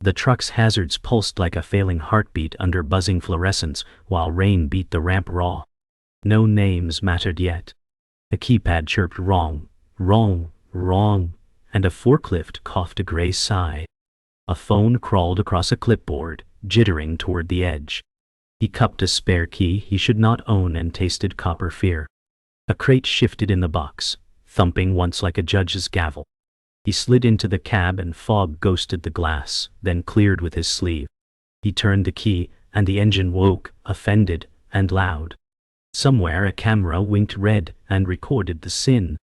The truck's hazards pulsed like a failing heartbeat under buzzing fluorescence, while rain beat the ramp raw. No names mattered yet. A keypad chirped wrong, wrong, wrong, and a forklift coughed a gray sigh. A phone crawled across a clipboard, jittering toward the edge. He cupped a spare key he should not own and tasted copper fear. A crate shifted in the box, thumping once like a judge's gavel. He slid into the cab and fog ghosted the glass, then cleared with his sleeve. He turned the key, and the engine woke, offended and loud. Somewhere a camera winked red and recorded the sin.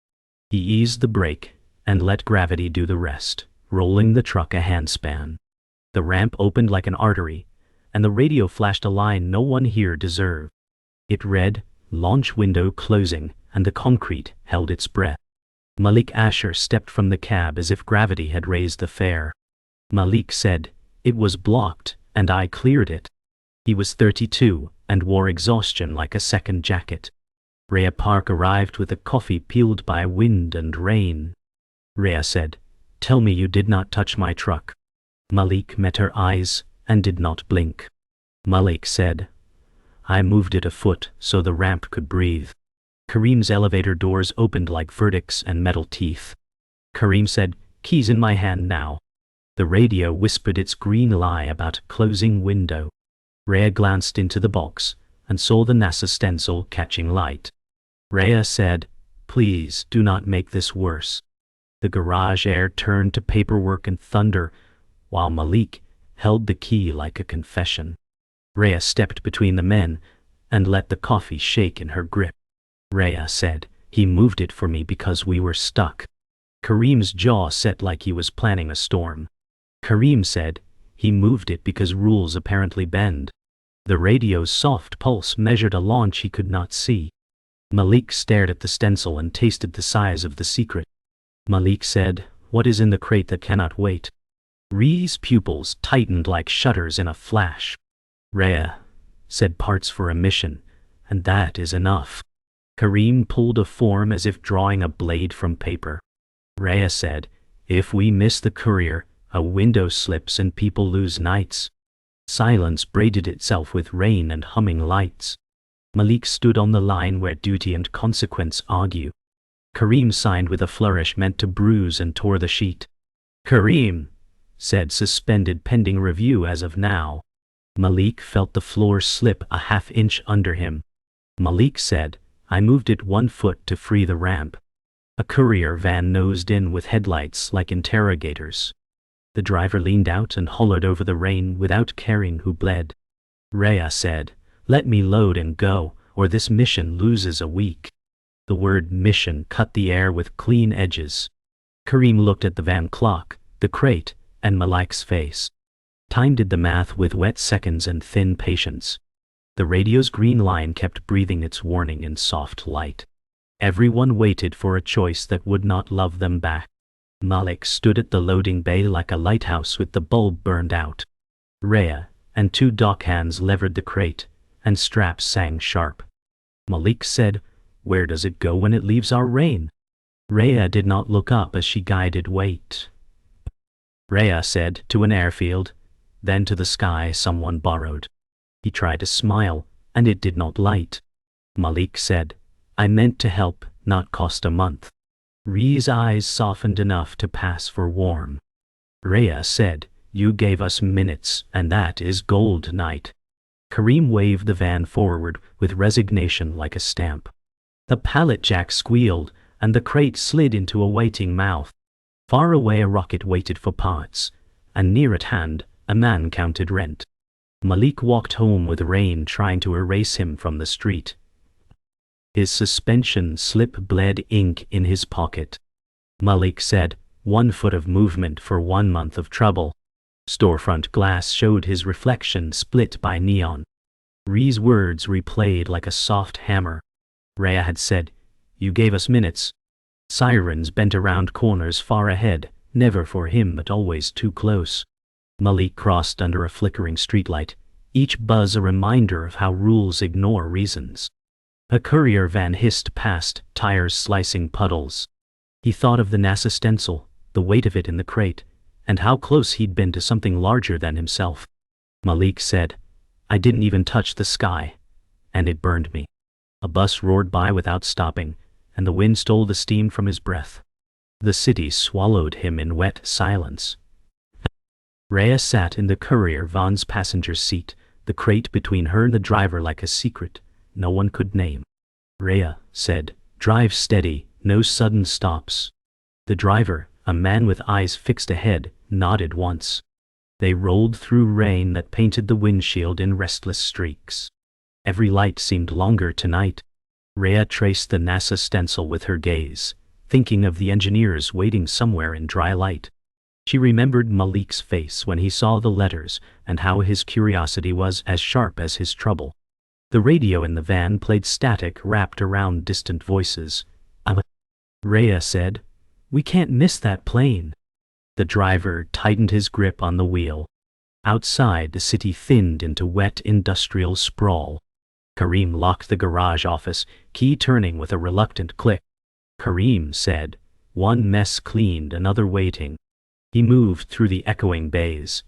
He eased the brake and let gravity do the rest, rolling the truck a handspan. The ramp opened like an artery, and the radio flashed a line no one here deserved. It read, "Launch window closing," and the concrete held its breath. Malik Asher stepped from the cab as if gravity had raised the fare. Malik said, "It was blocked, and I cleared it." He was 32 and wore exhaustion like a second jacket. Rhea Park arrived with a coffee peeled by wind and rain. Rhea said, "Tell me you did not touch my truck." Malik met her eyes and did not blink. Malik said, "I moved it a foot so the ramp could breathe." Kareem's elevator doors opened like verdicts and metal teeth. Kareem said, "Keys in my hand now." The radio whispered its green lie about closing window. Rhea glanced into the box and saw the NASA stencil catching light. Rhea said, "Please do not make this worse." The garage air turned to paperwork and thunder, while Malik held the key like a confession. Rhea stepped between the men and let the coffee shake in her grip. Rhea said, "He moved it for me because we were stuck." Kareem's jaw set like he was planning a storm. Kareem said, "He moved it because rules apparently bend." The radio's soft pulse measured a launch he could not see. Malik stared at the stencil and tasted the size of the secret. Malik said, "What is in the crate that cannot wait?" Rhea's pupils tightened like shutters in a flash. "Rhea," said, "parts for a mission, and that is enough." Kareem pulled a form as if drawing a blade from paper. Rhea said, "If we miss the courier, a window slips and people lose nights." Silence braided itself with rain and humming lights. Malik stood on the line where duty and consequence argue. Kareem signed with a flourish meant to bruise and tore the sheet. "Kareem," said, "suspended pending review as of now." Malik felt the floor slip a half-inch under him. Malik said, "I moved it 1 foot to free the ramp." A courier van nosed in with headlights like interrogators. The driver leaned out and hollered over the rain without caring who bled. Rhea said, "Let me load and go, or this mission loses a week." The word mission cut the air with clean edges. Kareem looked at the van clock, the crate, and Malik's face. Time did the math with wet seconds and thin patience. The radio's green line kept breathing its warning in soft light. Everyone waited for a choice that would not love them back. Malik stood at the loading bay like a lighthouse with the bulb burned out. Rhea and 2 dock hands levered the crate, and straps sang sharp. Malik said, "Where does it go when it leaves our reign?" Rhea did not look up as she guided wait. Rhea said, "To an airfield, then to the sky someone borrowed." He tried to smile, and it did not light. Malik said, "I meant to help, not cost a month." Rhea's eyes softened enough to pass for warm. Rhea said, "You gave us minutes, and that is gold night." Kareem waved the van forward with resignation like a stamp. The pallet jack squealed, and the crate slid into a waiting mouth. Far away a rocket waited for parts, and near at hand, a man counted rent. Malik walked home with rain trying to erase him from the street. His suspension slip bled ink in his pocket. Malik said, 1 foot of movement for 1 month of trouble. Storefront glass showed his reflection split by neon. Rhea's words replayed like a soft hammer. Rhea had said, "You gave us minutes." Sirens bent around corners far ahead, never for him but always too close. Malik crossed under a flickering streetlight, each buzz a reminder of how rules ignore reasons. A courier van hissed past, tires slicing puddles. He thought of the NASA stencil, the weight of it in the crate, and how close he'd been to something larger than himself. Malik said, "I didn't even touch the sky, and it burned me." A bus roared by without stopping, and the wind stole the steam from his breath. The city swallowed him in wet silence. Rhea sat in the courier van's passenger seat, the crate between her and the driver like a secret no one could name. Rhea said, "Drive steady, no sudden stops." The driver, a man with eyes fixed ahead, nodded once. They rolled through rain that painted the windshield in restless streaks. Every light seemed longer tonight. Rhea traced the NASA stencil with her gaze, thinking of the engineers waiting somewhere in dry light. She remembered Malik's face when he saw the letters and how his curiosity was as sharp as his trouble. The radio in the van played static wrapped around distant voices. Rhea said, "We can't miss that plane." The driver tightened his grip on the wheel. Outside, the city thinned into wet industrial sprawl. Kareem locked the garage office, key turning with a reluctant click. Kareem said, "One mess cleaned, another waiting." He moved through the echoing bays,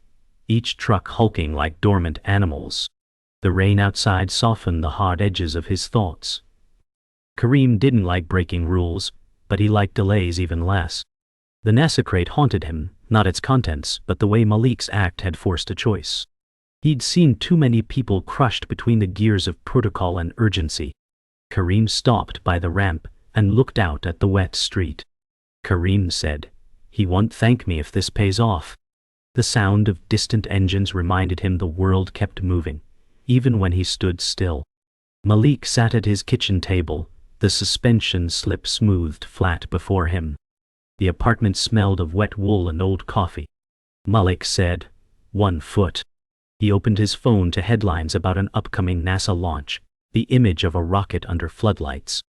each truck hulking like dormant animals. The rain outside softened the hard edges of his thoughts. Kareem didn't like breaking rules, but he liked delays even less. The NASA crate haunted him, not its contents, but the way Malik's act had forced a choice. He'd seen too many people crushed between the gears of protocol and urgency. Kareem stopped by the ramp and looked out at the wet street. Kareem said, "He won't thank me if this pays off." The sound of distant engines reminded him the world kept moving, even when he stood still. Malik sat at his kitchen table, the suspension slip smoothed flat before him. The apartment smelled of wet wool and old coffee. Malik said, "1 foot." He opened his phone to headlines about an upcoming NASA launch, the image of a rocket under floodlights.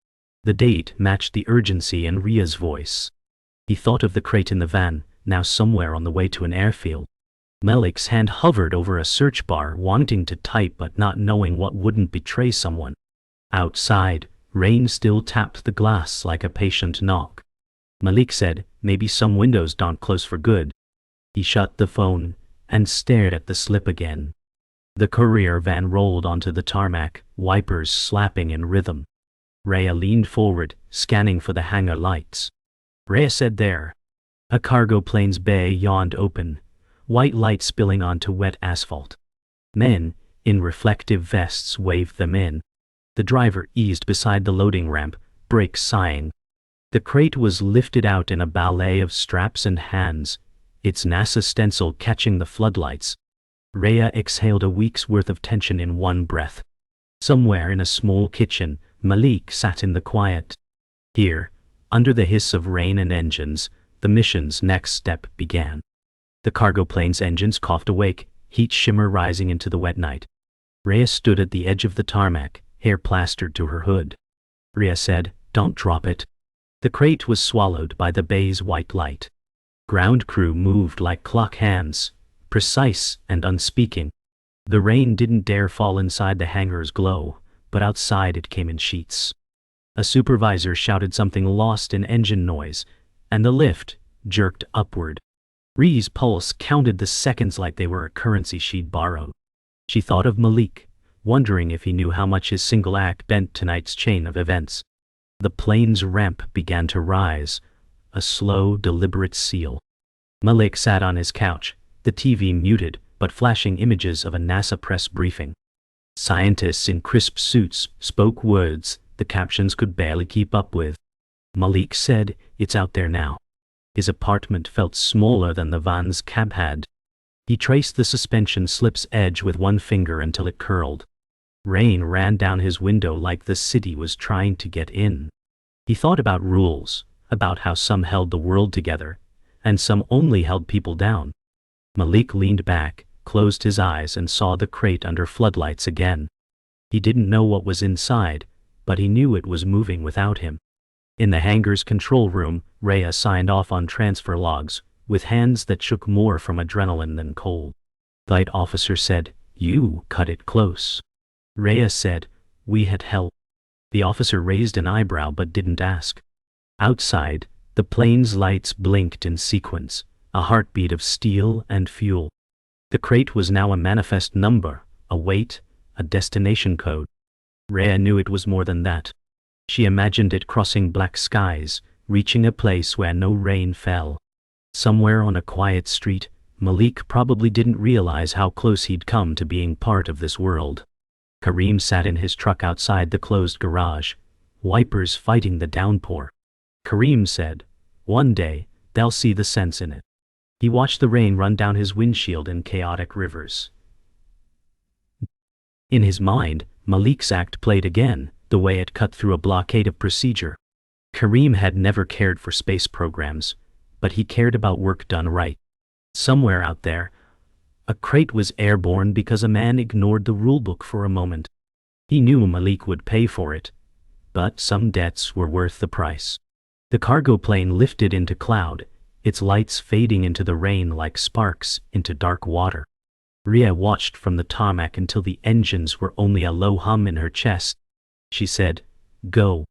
The date matched the urgency in Rhea's voice. He thought of the crate in the van, now somewhere on the way to an airfield. Malik's hand hovered over a search bar, wanting to type but not knowing what wouldn't betray someone. Outside, rain still tapped the glass like a patient knock. Malik said, "Maybe some windows don't close for good." He shut the phone and stared at the slip again. The courier van rolled onto the tarmac, wipers slapping in rhythm. Rhea leaned forward, scanning for the hangar lights. Rhea said, "There." A cargo plane's bay yawned open, white light spilling onto wet asphalt. Men, in reflective vests, waved them in. The driver eased beside the loading ramp, brakes sighing. The crate was lifted out in a ballet of straps and hands, its NASA stencil catching the floodlights. Rhea exhaled a week's worth of tension in one breath. Somewhere in a small kitchen, Malik sat in the quiet. Here, under the hiss of rain and engines, the mission's next step began. The cargo plane's engines coughed awake, heat shimmer rising into the wet night. Rhea stood at the edge of the tarmac, hair plastered to her hood. Rhea said, "Don't drop it." The crate was swallowed by the bay's white light. Ground crew moved like clock hands, precise and unspeaking. The rain didn't dare fall inside the hangar's glow, but outside it came in sheets. A supervisor shouted something lost in engine noise, and the lift jerked upward. Rhea's pulse counted the seconds like they were a currency she'd borrowed. She thought of Malik, wondering if he knew how much his single act bent tonight's chain of events. The plane's ramp began to rise, a slow, deliberate seal. Malik sat on his couch, the TV muted, but flashing images of a NASA press briefing. Scientists in crisp suits spoke words the captions could barely keep up with. Malik said, "It's out there now." His apartment felt smaller than the van's cab had. He traced the suspension slip's edge with one finger until it curled. Rain ran down his window like the city was trying to get in. He thought about rules, about how some held the world together, and some only held people down. Malik leaned back, closed his eyes, and saw the crate under floodlights again. He didn't know what was inside, but he knew it was moving without him. In the hangar's control room, Rhea signed off on transfer logs, with hands that shook more from adrenaline than cold. The flight officer said, "You cut it close." Rhea said, "We had help." The officer raised an eyebrow but didn't ask. Outside, the plane's lights blinked in sequence, a heartbeat of steel and fuel. The crate was now a manifest number, a weight, a destination code. Rhea knew it was more than that. She imagined it crossing black skies, reaching a place where no rain fell. Somewhere on a quiet street, Malik probably didn't realize how close he'd come to being part of this world. Kareem sat in his truck outside the closed garage, wipers fighting the downpour. Kareem said, "One day, they'll see the sense in it." He watched the rain run down his windshield in chaotic rivers. In his mind, Malik's act played again, the way it cut through a blockade of procedure. Kareem had never cared for space programs, but he cared about work done right. Somewhere out there, a crate was airborne because a man ignored the rulebook for a moment. He knew Malik would pay for it, but some debts were worth the price. The cargo plane lifted into cloud, its lights fading into the rain like sparks into dark water. Rhea watched from the tarmac until the engines were only a low hum in her chest. She said, "Go."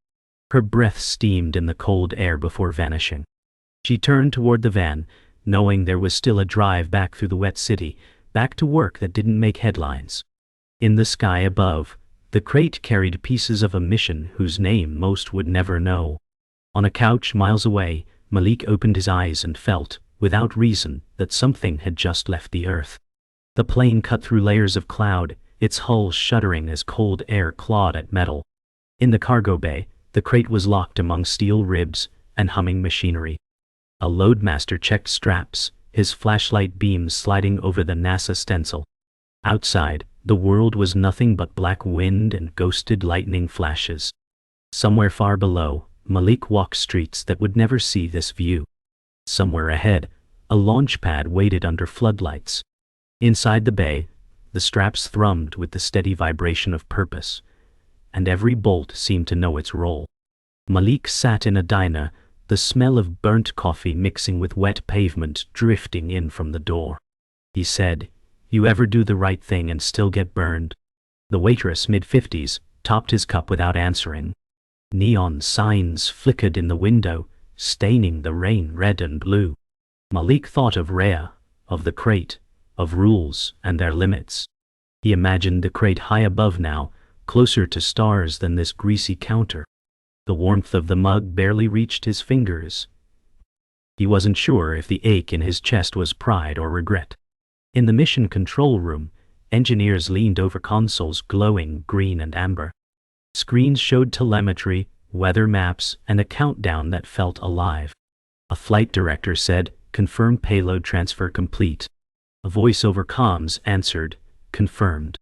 Her breath steamed in the cold air before vanishing. She turned toward the van, knowing there was still a drive back through the wet city, back to work that didn't make headlines. In the sky above, the crate carried pieces of a mission whose name most would never know. On a couch miles away, Malik opened his eyes and felt, without reason, that something had just left the earth. The plane cut through layers of cloud, its hull shuddering as cold air clawed at metal. In the cargo bay, the crate was locked among steel ribs and humming machinery. A loadmaster checked straps, his flashlight beams sliding over the NASA stencil. Outside, the world was nothing but black wind and ghosted lightning flashes. Somewhere far below, Malik walked streets that would never see this view. Somewhere ahead, a launch pad waited under floodlights. Inside the bay, the straps thrummed with the steady vibration of purpose, and every bolt seemed to know its role. Malik sat in a diner, the smell of burnt coffee mixing with wet pavement drifting in from the door. He said, "You ever do the right thing and still get burned?" The waitress, mid-50s, topped his cup without answering. Neon signs flickered in the window, staining the rain red and blue. Malik thought of Rhea, of the crate, of rules and their limits. He imagined the crate high above now, closer to stars than this greasy counter. The warmth of the mug barely reached his fingers. He wasn't sure if the ache in his chest was pride or regret. In the mission control room, engineers leaned over consoles glowing green and amber. Screens showed telemetry, weather maps, and a countdown that felt alive. A flight director said, "Confirm payload transfer complete." A voice over comms answered, "Confirmed."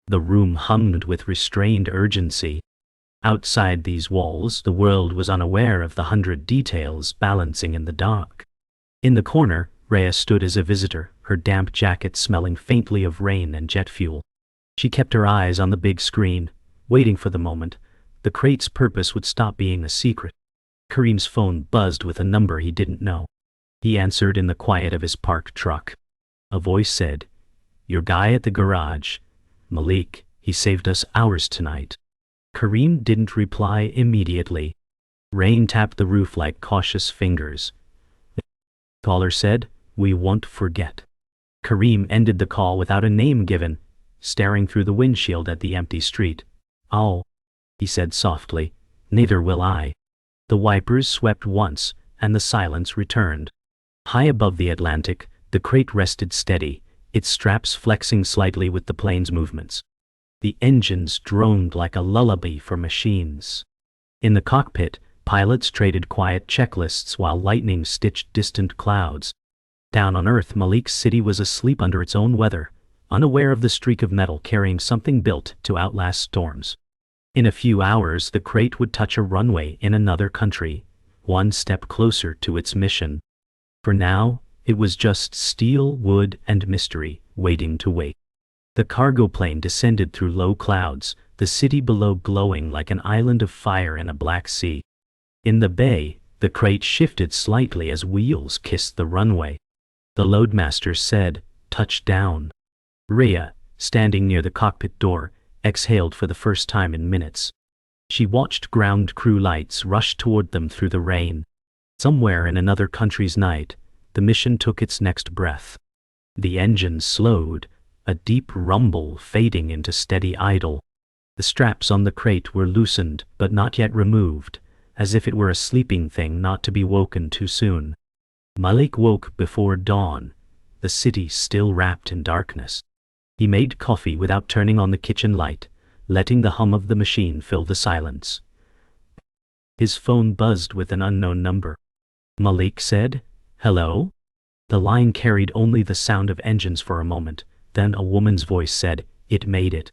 The room hummed with restrained urgency. Outside these walls, the world was unaware of the 100 details balancing in the dark. In the corner, Rhea stood as a visitor, her damp jacket smelling faintly of rain and jet fuel. She kept her eyes on the big screen, waiting for the moment the crate's purpose would stop being a secret. Kareem's phone buzzed with a number he didn't know. He answered in the quiet of his parked truck. A voice said, "Your guy at the garage, Malik, he saved us hours tonight." Kareem didn't reply immediately. Rain tapped the roof like cautious fingers. The caller said, "We won't forget." Kareem ended the call without a name given, staring through the windshield at the empty street. "Oh," he said softly, "neither will I." The wipers swept once, and the silence returned. High above the Atlantic, the crate rested steady, its straps flexing slightly with the plane's movements. The engines droned like a lullaby for machines. In the cockpit, pilots traded quiet checklists while lightning stitched distant clouds. Down on Earth, Malik's city was asleep under its own weather, unaware of the streak of metal carrying something built to outlast storms. In a few hours, the crate would touch a runway in another country, one step closer to its mission. For now, it was just steel, wood, and mystery, waiting to wait. The cargo plane descended through low clouds, the city below glowing like an island of fire in a black sea. In the bay, the crate shifted slightly as wheels kissed the runway. The loadmaster said, "Touchdown." Rhea, standing near the cockpit door, exhaled for the first time in minutes. She watched ground crew lights rush toward them through the rain. Somewhere in another country's night, the mission took its next breath. The engine slowed, a deep rumble fading into steady idle. The straps on the crate were loosened but not yet removed, as if it were a sleeping thing not to be woken too soon. Malik woke before dawn, the city still wrapped in darkness. He made coffee without turning on the kitchen light, letting the hum of the machine fill the silence. His phone buzzed with an unknown number. Malik said, "Hello?" The line carried only the sound of engines for a moment, then a woman's voice said, "It made it."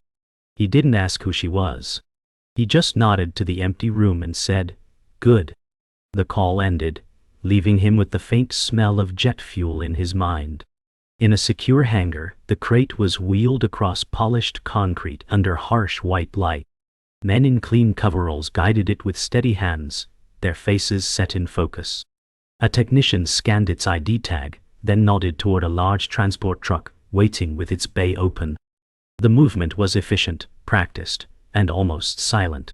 He didn't ask who she was. He just nodded to the empty room and said, "Good." The call ended, leaving him with the faint smell of jet fuel in his mind. In a secure hangar, the crate was wheeled across polished concrete under harsh white light. Men in clean coveralls guided it with steady hands, their faces set in focus. A technician scanned its ID tag, then nodded toward a large transport truck, waiting with its bay open. The movement was efficient, practiced, and almost silent.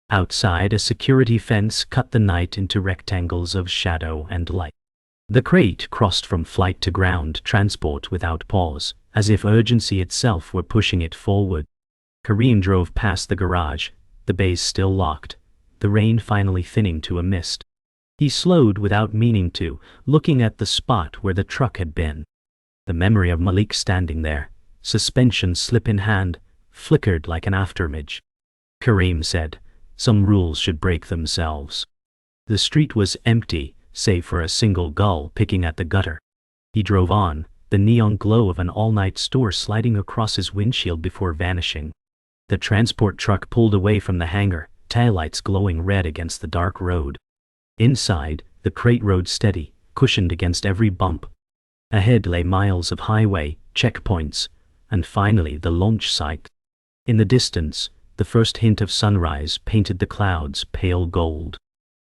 Outside, a security fence cut the night into rectangles of shadow and light. The crate crossed from flight to ground transport without pause, as if urgency itself were pushing it forward. Kareem drove past the garage, the bays still locked, the rain finally thinning to a mist. He slowed without meaning to, looking at the spot where the truck had been. The memory of Malik standing there, suspension slip in hand, flickered like an afterimage. Kareem said, "Some rules should break themselves." The street was empty, save for a single gull picking at the gutter. He drove on, the neon glow of an all-night store sliding across his windshield before vanishing. The transport truck pulled away from the hangar, taillights glowing red against the dark road. Inside, the crate rode steady, cushioned against every bump. Ahead lay miles of highway, checkpoints, and finally the launch site. In the distance, the first hint of sunrise painted the clouds pale gold.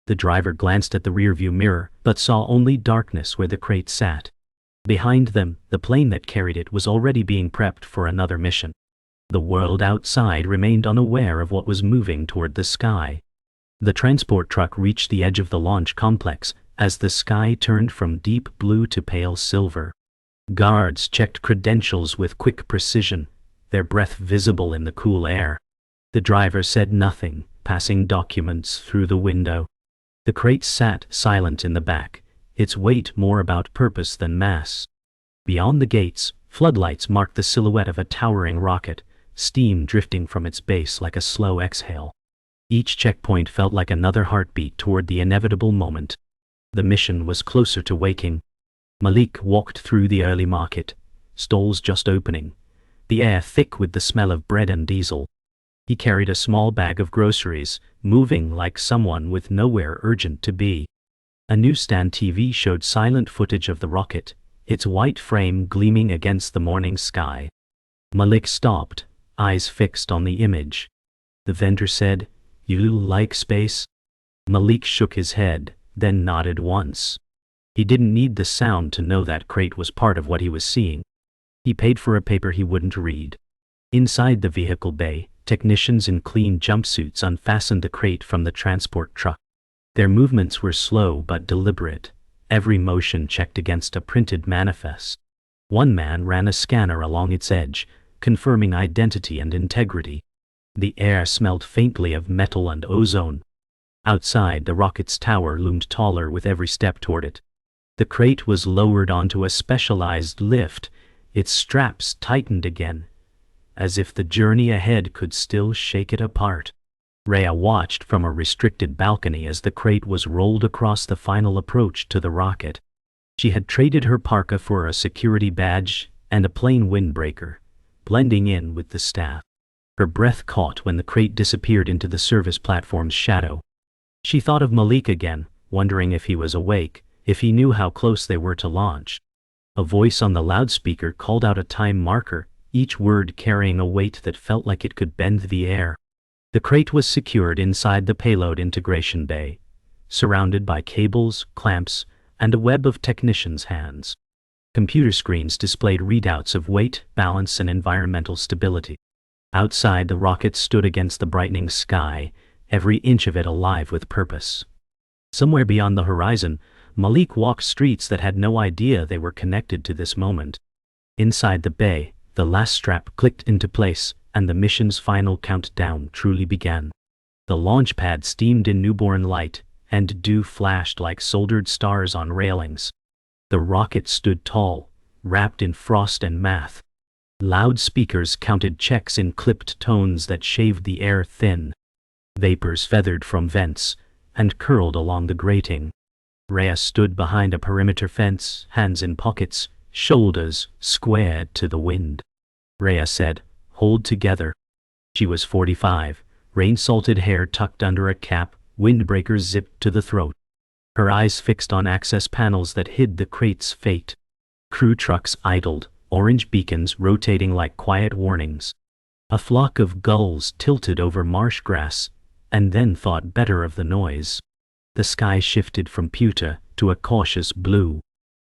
The driver glanced at the rearview mirror, but saw only darkness where the crate sat. Behind them, the plane that carried it was already being prepped for another mission. The world outside remained unaware of what was moving toward the sky. The transport truck reached the edge of the launch complex as the sky turned from deep blue to pale silver. Guards checked credentials with quick precision, their breath visible in the cool air. The driver said nothing, passing documents through the window. The crate sat silent in the back, its weight more about purpose than mass. Beyond the gates, floodlights marked the silhouette of a towering rocket, steam drifting from its base like a slow exhale. Each checkpoint felt like another heartbeat toward the inevitable moment. The mission was closer to waking. Malik walked through the early market, stalls just opening, the air thick with the smell of bread and diesel. He carried a small bag of groceries, moving like someone with nowhere urgent to be. A newsstand TV showed silent footage of the rocket, its white frame gleaming against the morning sky. Malik stopped, eyes fixed on the image. The vendor said, "You like space?" Malik shook his head, then nodded once. He didn't need the sound to know that crate was part of what he was seeing. He paid for a paper he wouldn't read. Inside the vehicle bay, technicians in clean jumpsuits unfastened the crate from the transport truck. Their movements were slow but deliberate, every motion checked against a printed manifest. One man ran a scanner along its edge, confirming identity and integrity. The air smelled faintly of metal and ozone. Outside, the rocket's tower loomed taller with every step toward it. The crate was lowered onto a specialized lift, its straps tightened again, as if the journey ahead could still shake it apart. Rhea watched from a restricted balcony as the crate was rolled across the final approach to the rocket. She had traded her parka for a security badge and a plain windbreaker, blending in with the staff. Her breath caught when the crate disappeared into the service platform's shadow. She thought of Malik again, wondering if he was awake, if he knew how close they were to launch. A voice on the loudspeaker called out a time marker, each word carrying a weight that felt like it could bend the air. The crate was secured inside the payload integration bay, surrounded by cables, clamps, and a web of technicians' hands. Computer screens displayed readouts of weight, balance, and environmental stability. Outside, the rocket stood against the brightening sky, every inch of it alive with purpose. Somewhere beyond the horizon, Malik walked streets that had no idea they were connected to this moment. Inside the bay, the last strap clicked into place, and the mission's final countdown truly began. The launch pad steamed in newborn light, and dew flashed like soldered stars on railings. The rocket stood tall, wrapped in frost and math. Loudspeakers counted checks in clipped tones that shaved the air thin. Vapors feathered from vents and curled along the grating. Rhea stood behind a perimeter fence, hands in pockets, shoulders squared to the wind. Rhea said, "Hold together." She was 45, rain-salted hair tucked under a cap, windbreakers zipped to the throat. Her eyes fixed on access panels that hid the crate's fate. Crew trucks idled, orange beacons rotating like quiet warnings. A flock of gulls tilted over marsh grass, and then thought better of the noise. The sky shifted from pewter to a cautious blue.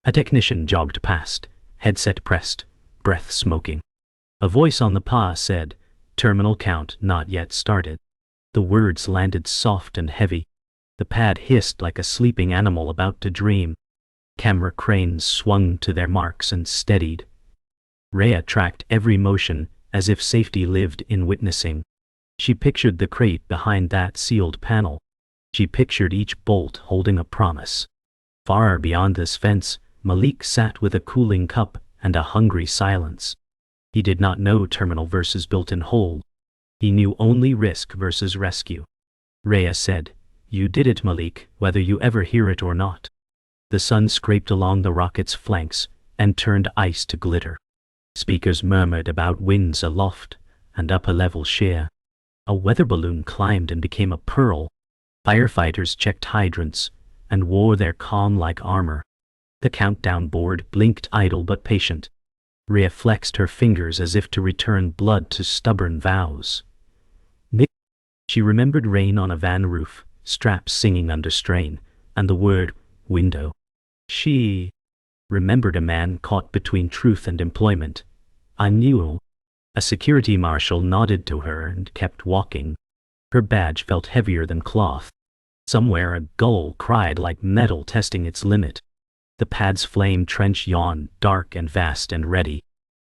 A technician jogged past, headset pressed, breath smoking. A voice on the PA said, "Terminal count not yet started." The words landed soft and heavy. The pad hissed like a sleeping animal about to dream. Camera cranes swung to their marks and steadied. Rhea tracked every motion, as if safety lived in witnessing. She pictured the crate behind that sealed panel. She pictured each bolt holding a promise. Far beyond this fence, Malik sat with a cooling cup and a hungry silence. He did not know terminal versus built-in hold. He knew only risk versus rescue. Rhea said, "You did it, Malik, whether you ever hear it or not." The sun scraped along the rocket's flanks and turned ice to glitter. Speakers murmured about winds aloft and up a level sheer. A weather balloon climbed and became a pearl. Firefighters checked hydrants and wore their calm like armor. The countdown board blinked idle but patient. Rhea flexed her fingers as if to return blood to stubborn vows. She remembered rain on a van roof, straps singing under strain, and the word, window. She remembered a man caught between truth and employment. "I knew." A security marshal nodded to her and kept walking. Her badge felt heavier than cloth. Somewhere a gull cried like metal testing its limit. The pad's flame trench yawned, dark and vast and ready.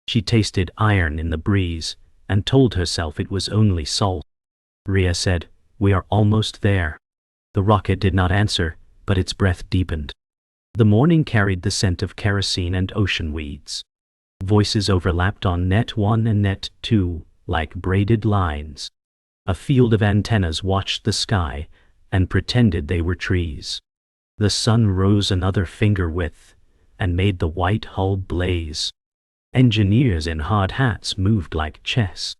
She tasted iron in the breeze, and told herself it was only salt. Rhea said, "We are almost there." The rocket did not answer, but its breath deepened. The morning carried the scent of kerosene and ocean weeds. Voices overlapped on Net 1 and Net 2, like braided lines. A field of antennas watched the sky and pretended they were trees. The sun rose another finger width and made the white hull blaze. Engineers in hard hats moved like chess.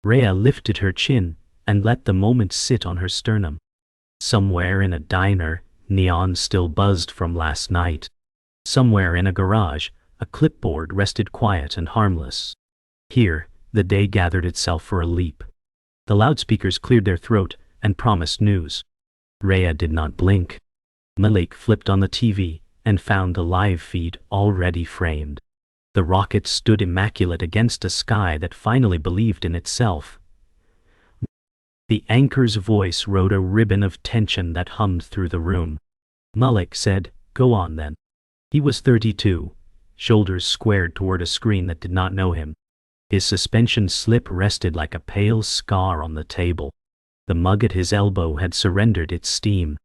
Rhea lifted her chin and let the moment sit on her sternum. Somewhere in a diner, neon still buzzed from last night. Somewhere in a garage, a clipboard rested quiet and harmless. Here, the day gathered itself for a leap. The loudspeakers cleared their throat and promised news. Rhea did not blink. Malik flipped on the TV and found the live feed already framed. The rocket stood immaculate against a sky that finally believed in itself. The anchor's voice rode a ribbon of tension that hummed through the room. Malik said, "Go on then." He was 32, shoulders squared toward a screen that did not know him. His suspension slip rested like a pale scar on the table. The mug at his elbow had surrendered its steam.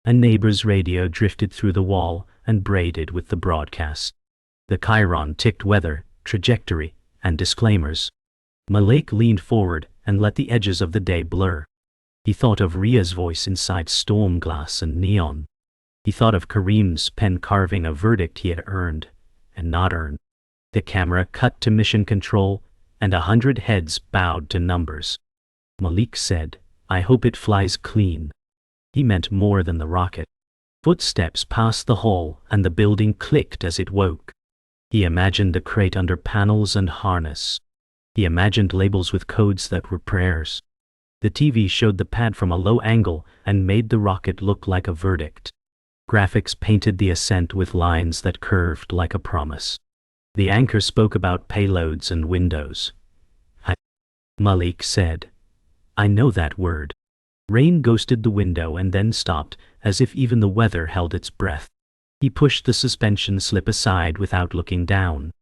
A neighbor's radio drifted through the wall and braided with the broadcast. The chyron ticked weather, trajectory, and disclaimers. Malik leaned forward and let the edges of the day blur. He thought of Rhea's voice inside storm glass and neon. He thought of Kareem's pen carving a verdict he had earned and not earned. The camera cut to mission control, and 100 heads bowed to numbers. Malik said, "I hope it flies clean." He meant more than the rocket. Footsteps passed the hall, and the building clicked as it woke. He imagined the crate under panels and harness. He imagined labels with codes that were prayers. The TV showed the pad from a low angle and made the rocket look like a verdict. Graphics painted the ascent with lines that curved like a promise. The anchor spoke about payloads and windows. Malik said, "I know that word." Rain ghosted the window and then stopped, as if even the weather held its breath. He pushed the suspension slip aside without looking down.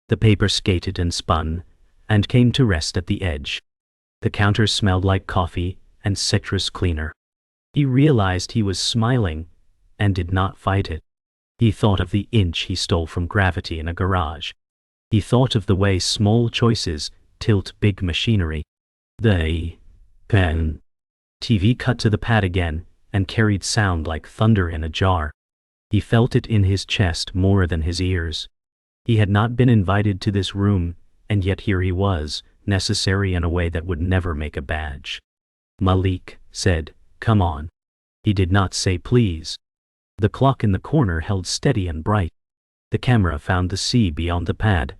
The paper skated and spun, and came to rest at the edge. The counter smelled like coffee and citrus cleaner. He realized he was smiling, and did not fight it. He thought of the inch he stole from gravity in a garage. He thought of the way small choices tilt big machinery. The pen. TV cut to the pad again, and carried sound like thunder in a jar. He felt it in his chest more than his ears. He had not been invited to this room, and yet here he was, necessary in a way that would never make a badge. Malik said, "Come on." He did not say please. The clock in the corner held steady and bright. The camera found the sea beyond the pad,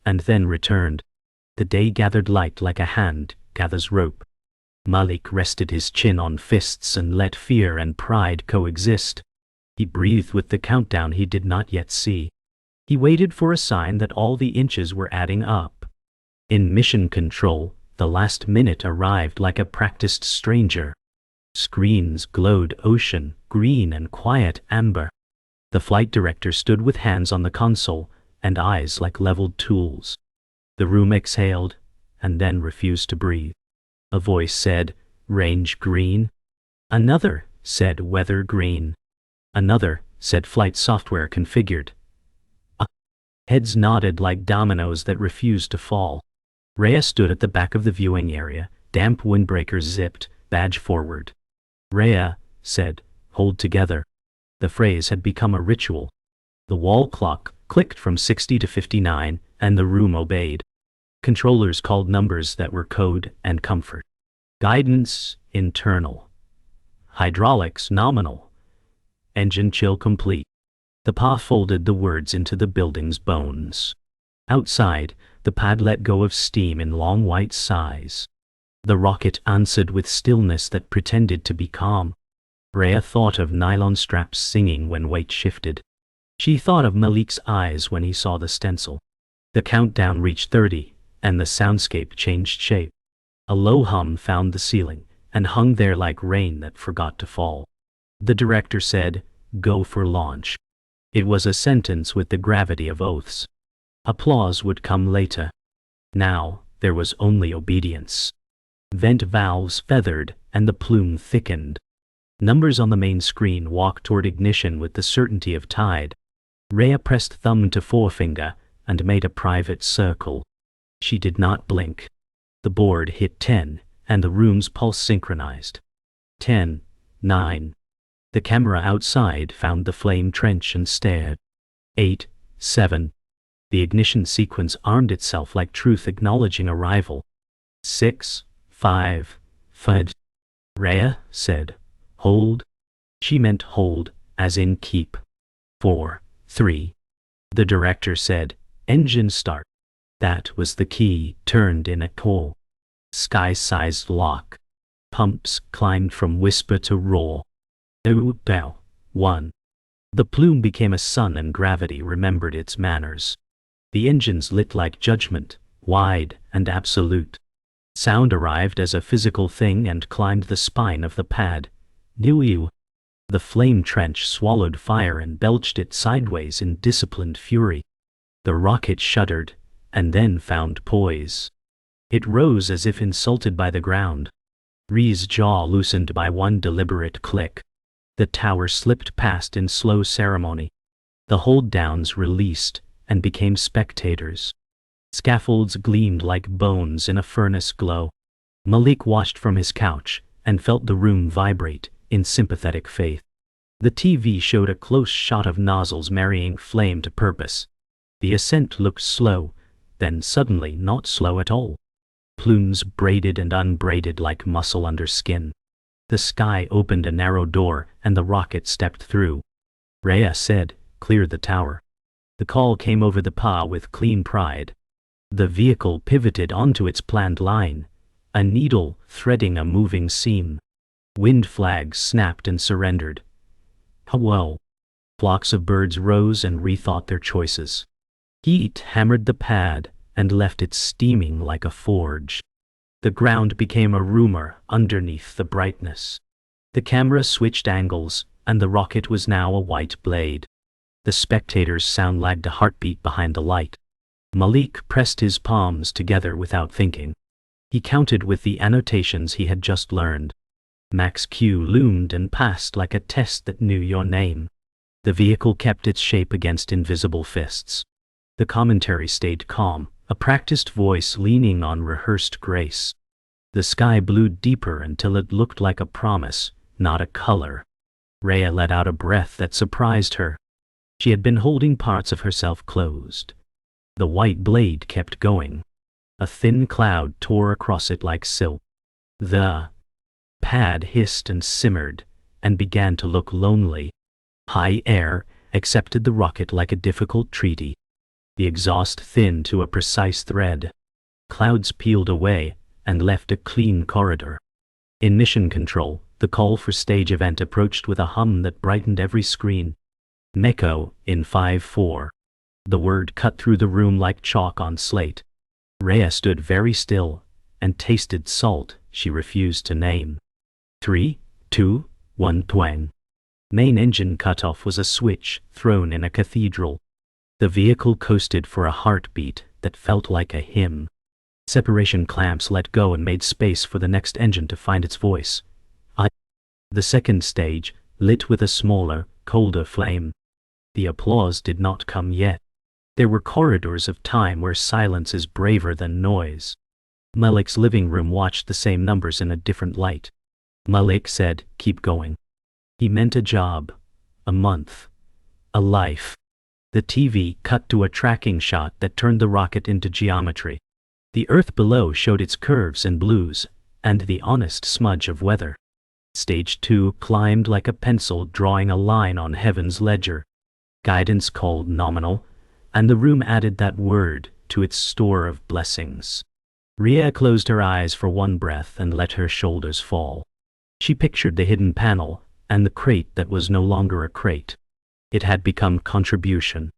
and then returned. The day gathered light like a hand gathers rope. Malik rested his chin on fists and let fear and pride coexist. He breathed with the countdown he did not yet see. He waited for a sign that all the inches were adding up. In mission control, the last minute arrived like a practiced stranger. Screens glowed ocean, green and quiet amber. The flight director stood with hands on the console and eyes like leveled tools. The room exhaled and then refused to breathe. A voice said, "Range green." Another said, "Weather green." Another said, "Flight software configured." Heads nodded like dominoes that refused to fall. Rhea stood at the back of the viewing area, damp windbreakers zipped, badge forward. Rhea said, "Hold together." The phrase had become a ritual. The wall clock clicked from 60 to 59, and the room obeyed. Controllers called numbers that were code and comfort. Guidance, internal. Hydraulics, nominal. Engine chill complete. The PA folded the words into the building's bones. Outside, the pad let go of steam in long white sighs. The rocket answered with stillness that pretended to be calm. Rhea thought of nylon straps singing when weight shifted. She thought of Malik's eyes when he saw the stencil. The countdown reached 30, and the soundscape changed shape. A low hum found the ceiling, and hung there like rain that forgot to fall. The director said, "Go for launch." It was a sentence with the gravity of oaths. Applause would come later. Now, there was only obedience. Vent valves feathered, and the plume thickened. Numbers on the main screen walked toward ignition with the certainty of tide. Rhea pressed thumb to forefinger and made a private circle. She did not blink. The board hit 10, and the room's pulse synchronized. 10, 9. The camera outside found the flame trench and stared. 8, 7. The ignition sequence armed itself like truth acknowledging arrival. 6, 5, FUD. Rhea said, "Hold." She meant hold, as in keep. 4, 3. The director said, "Engine start." That was the key, turned in a call. Sky-sized lock. Pumps climbed from whisper to roar. Bow. 1. The plume became a sun and gravity remembered its manners. The engines lit like judgment, wide and absolute. Sound arrived as a physical thing and climbed the spine of the pad. New. The flame trench swallowed fire and belched it sideways in disciplined fury. The rocket shuddered, and then found poise. It rose as if insulted by the ground. Rhea's jaw loosened by one deliberate click. The tower slipped past in slow ceremony. The hold-downs released and became spectators. Scaffolds gleamed like bones in a furnace glow. Malik watched from his couch and felt the room vibrate in sympathetic faith. The TV showed a close shot of nozzles marrying flame to purpose. The ascent looked slow, then suddenly not slow at all. Plumes braided and unbraided like muscle under skin. The sky opened a narrow door and the rocket stepped through. Rhea said, "Clear the tower." The call came over the PA with clean pride. The vehicle pivoted onto its planned line, a needle threading a moving seam. Wind flags snapped and surrendered. Hello. Flocks of birds rose and rethought their choices. Heat hammered the pad and left it steaming like a forge. The ground became a rumor underneath the brightness. The camera switched angles, and the rocket was now a white blade. The spectators' sound lagged a heartbeat behind the light. Malik pressed his palms together without thinking. He counted with the annotations he had just learned. Max Q loomed and passed like a test that knew your name. The vehicle kept its shape against invisible fists. The commentary stayed calm, a practiced voice leaning on rehearsed grace. The sky blew deeper until it looked like a promise, not a color. Rhea let out a breath that surprised her. She had been holding parts of herself closed. The white blade kept going. A thin cloud tore across it like silk. The pad hissed and simmered, and began to look lonely. High air accepted the rocket like a difficult treaty. The exhaust thinned to a precise thread. Clouds peeled away and left a clean corridor. In mission control, the call for stage event approached with a hum that brightened every screen. Meko, in 5-4. The word cut through the room like chalk on slate. Rhea stood very still and tasted salt she refused to name. 3, 2, 1 twang. Main engine cutoff was a switch thrown in a cathedral. The vehicle coasted for a heartbeat that felt like a hymn. Separation clamps let go and made space for the next engine to find its voice. The second stage, lit with a smaller, colder flame. The applause did not come yet. There were corridors of time where silence is braver than noise. Malik's living room watched the same numbers in a different light. Malik said, "Keep going." He meant a job, a month, a life. The TV cut to a tracking shot that turned the rocket into geometry. The earth below showed its curves and blues, and the honest smudge of weather. Stage 2 climbed like a pencil drawing a line on heaven's ledger. Guidance called nominal, and the room added that word to its store of blessings. Rhea closed her eyes for one breath and let her shoulders fall. She pictured the hidden panel and the crate that was no longer a crate. It had become contribution.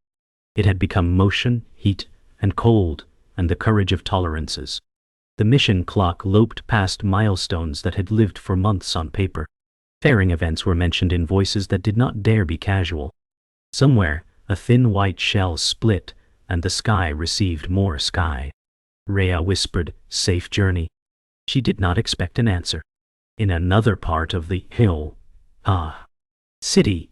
It had become motion, heat, and cold, and the courage of tolerances. The mission clock loped past milestones that had lived for months on paper. Fairing events were mentioned in voices that did not dare be casual. Somewhere, a thin white shell split, and the sky received more sky. Rhea whispered, "Safe journey." She did not expect an answer. In another part of the city,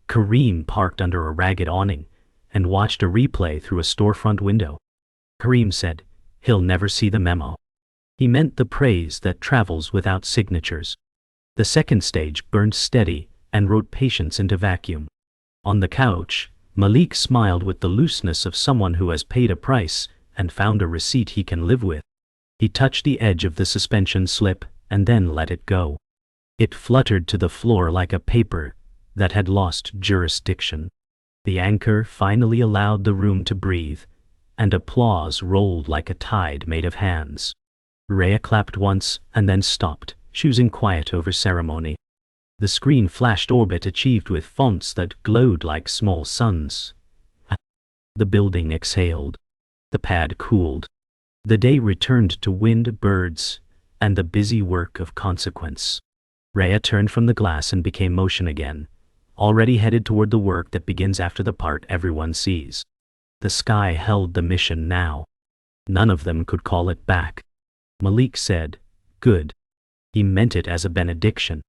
Kareem parked under a ragged awning and watched a replay through a storefront window. Kareem said, "He'll never see the memo." He meant the praise that travels without signatures. The second stage burned steady and wrote patience into vacuum. On the couch, Malik smiled with the looseness of someone who has paid a price and found a receipt he can live with. He touched the edge of the suspension slip and then let it go. It fluttered to the floor like a paper that had lost jurisdiction. The anchor finally allowed the room to breathe, and applause rolled like a tide made of hands. Rhea clapped once and then stopped, choosing quiet over ceremony. The screen flashed orbit achieved with fonts that glowed like small suns. The building exhaled. The pad cooled. The day returned to wind, birds, and the busy work of consequence. Rhea turned from the glass and became motion again, already headed toward the work that begins after the part everyone sees. The sky held the mission now. None of them could call it back. Malik said, "Good." He meant it as a benediction.